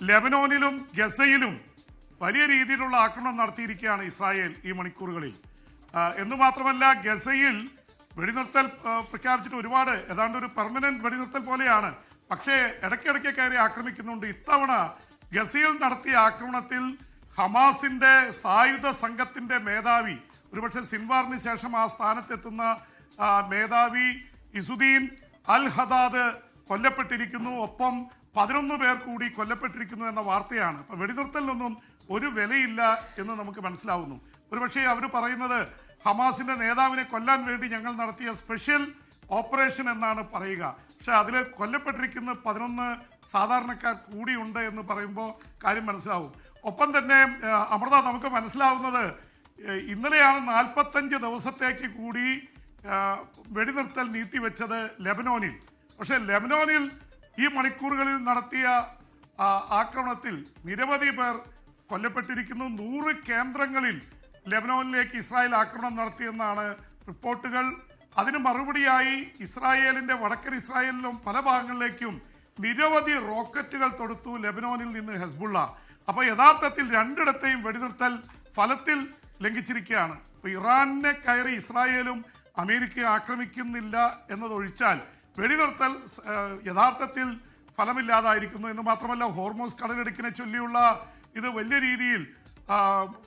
ലെബനോനിലും ഗസയിലും വലിയ രീതിയിലുള്ള ആക്രമണം നടത്തിയിരിക്കുകയാണ് ഇസ്രായേൽ ഈ മണിക്കൂറുകളിൽ. എന്ന് മാത്രമല്ല, ഗസയിൽ വെടിനിർത്തൽ പ്രഖ്യാപിച്ചിട്ട് ഒരുപാട്, ഏതാണ്ട് ഒരു പെർമനന്റ് വെടിനിർത്തൽ പോലെയാണ്. പക്ഷേ ഇടയ്ക്കിടയ്ക്ക് കയറി ആക്രമിക്കുന്നുണ്ട്. ഇത്തവണ ഗസയിൽ നടത്തിയ ആക്രമണത്തിൽ ഹമാസിന്റെ സായുധ സംഘത്തിന്റെ മേധാവി, ഒരുപക്ഷെ സിൻവാറിന് ശേഷം ആ സ്ഥാനത്തെത്തുന്ന മേധാവി ഇസുദ്ദീൻ അൽ ഹദാദ് കൊല്ലപ്പെട്ടിരിക്കുന്നു. ഒപ്പം 11 പേർ കൂടി കൊല്ലപ്പെട്ടിരിക്കുന്നു എന്ന വാർത്തയാണ്. അപ്പൊ വെടിനിർത്തലിനൊന്നും ഒരു വിലയില്ല എന്ന് നമുക്ക് മനസ്സിലാവുന്നു. ഒരുപക്ഷെ അവർ പറയുന്നത് ഹമാസിന്റെ നേതാവിനെ കൊല്ലാൻ വേണ്ടി ഞങ്ങൾ നടത്തിയ സ്പെഷ്യൽ ഓപ്പറേഷൻ എന്നാണ് പറയുക. പക്ഷെ അതിൽ കൊല്ലപ്പെട്ടിരിക്കുന്ന 11 സാധാരണക്കാർ കൂടിയുണ്ട് എന്ന് പറയുമ്പോൾ കാര്യം മനസ്സിലാവും. ഒപ്പം തന്നെ അമൃത, നമുക്ക് മനസ്സിലാവുന്നത് ഇന്നലെയാണ് 45 ദിവസത്തേക്ക് കൂടി വെടിനിർത്തൽ നീട്ടിവെച്ചത് ലെബനോനിൽ. പക്ഷെ ലെബനോനിൽ ഈ മണിക്കൂറുകളിൽ നടത്തിയ ആക്രമണത്തിൽ നിരവധി പേർ കൊല്ലപ്പെട്ടിരിക്കുന്നു. 100 കേന്ദ്രങ്ങളിൽ ലെബനോനിലേക്ക് ഇസ്രായേൽ ആക്രമണം നടത്തിയെന്നാണ് റിപ്പോർട്ടുകൾ. അതിന് മറുപടിയായി ഇസ്രായേലിന്റെ വടക്കൻ ഇസ്രായേലിലും പല ഭാഗങ്ങളിലേക്കും നിരവധി റോക്കറ്റുകൾ തൊടുത്തു ലെബനോനിൽ നിന്ന് ഹെസ്ബുള്ള. അപ്പോൾ യഥാർത്ഥത്തിൽ രണ്ടിടത്തെയും വെടിനിർത്തൽ ഫലത്തിൽ ലംഘിച്ചിരിക്കുകയാണ്. അപ്പോൾ ഇറാനെ കയറി ഇസ്രായേലും അമേരിക്ക ആക്രമിക്കുന്നില്ല എന്നതൊഴിച്ചാൽ വെടിനിർത്തൽ യഥാർത്ഥത്തിൽ ഫലമില്ലാതായിരിക്കുന്നു. എന്ന് മാത്രമല്ല, ഹോർമോസ് കടലിടുക്കിനെ ചൊല്ലിയുള്ള ഇത് വലിയ രീതിയിൽ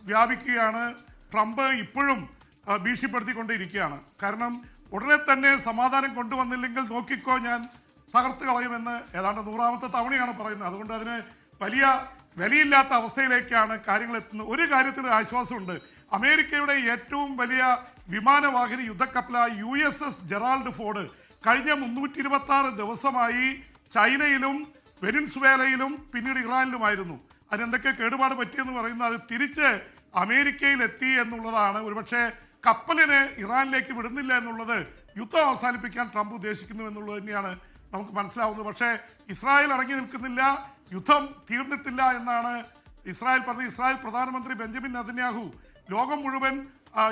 വ്യാപിക്കുകയാണ്. ട്രംപ് ഇപ്പോഴും ഭീഷണിപ്പെടുത്തിക്കൊണ്ടിരിക്കുകയാണ്. കാരണം ഉടനെ തന്നെ സമാധാനം കൊണ്ടുവന്നില്ലെങ്കിൽ നോക്കിക്കോ, ഞാൻ തകർത്ത് കളയുമെന്ന് ഏതാണ്ട് 100ാമത്തെ തവണയാണ് പറയുന്നത്. അതുകൊണ്ട് അതിന് വലിയ വിലയില്ലാത്ത അവസ്ഥയിലേക്കാണ് കാര്യങ്ങൾ എത്തുന്നത്. ഒരു കാര്യത്തിൽ ആശ്വാസമുണ്ട്. അമേരിക്കയുടെ ഏറ്റവും വലിയ വിമാനവാഹിനി യുദ്ധക്കപ്പലായ USS ജെറാൾഡ് ഫോർഡ് കഴിഞ്ഞ 326 ദിവസമായി ചൈനയിലും വെനിൻസുവേലയിലും പിന്നീട് ഇറാനിലുമായിരുന്നു. അതിനെന്തൊക്കെ കേടുപാട് പറ്റിയെന്ന് പറയുന്നത് അത് തിരിച്ച് അമേരിക്കയിൽ എത്തി എന്നുള്ളതാണ്. ഒരുപക്ഷെ കപ്പലിനെ ഇറാനിലേക്ക് വിടുന്നില്ല എന്നുള്ളത് യുദ്ധം അവസാനിപ്പിക്കാൻ ട്രംപ് ഉദ്ദേശിക്കുന്നു എന്നുള്ളത് തന്നെയാണ് നമുക്ക് മനസ്സിലാവുന്നത്. പക്ഷേ ഇസ്രായേൽ അടങ്ങി നിൽക്കുന്നില്ല, യുദ്ധം തീർന്നിട്ടില്ല എന്നാണ് ഇസ്രായേൽ പറഞ്ഞത്. ഇസ്രായേൽ പ്രധാനമന്ത്രി ബെഞ്ചമിൻ നെതന്യാഹു ലോകം മുഴുവൻ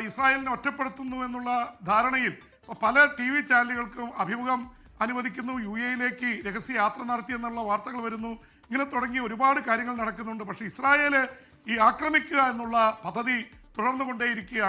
ഇസ്രായേലിനെ ഒറ്റപ്പെടുത്തുന്നു എന്നുള്ള ധാരണയിൽ പല TV ചാനലുകൾക്കും അഭിമുഖം അനുവദിക്കുന്നു. UAE-യിലേക്ക് രഹസ്യ യാത്ര നടത്തിയെന്നുള്ള വാർത്തകൾ വരുന്നു. ഇങ്ങനെ തുടങ്ങി ഒരുപാട് കാര്യങ്ങൾ നടക്കുന്നുണ്ട്. പക്ഷേ ഇസ്രായേൽ ഈ ആക്രമിക്കുക എന്നുള്ള പദ്ധതി തുടർന്നുകൊണ്ടേയിരിക്കുകയാണ്.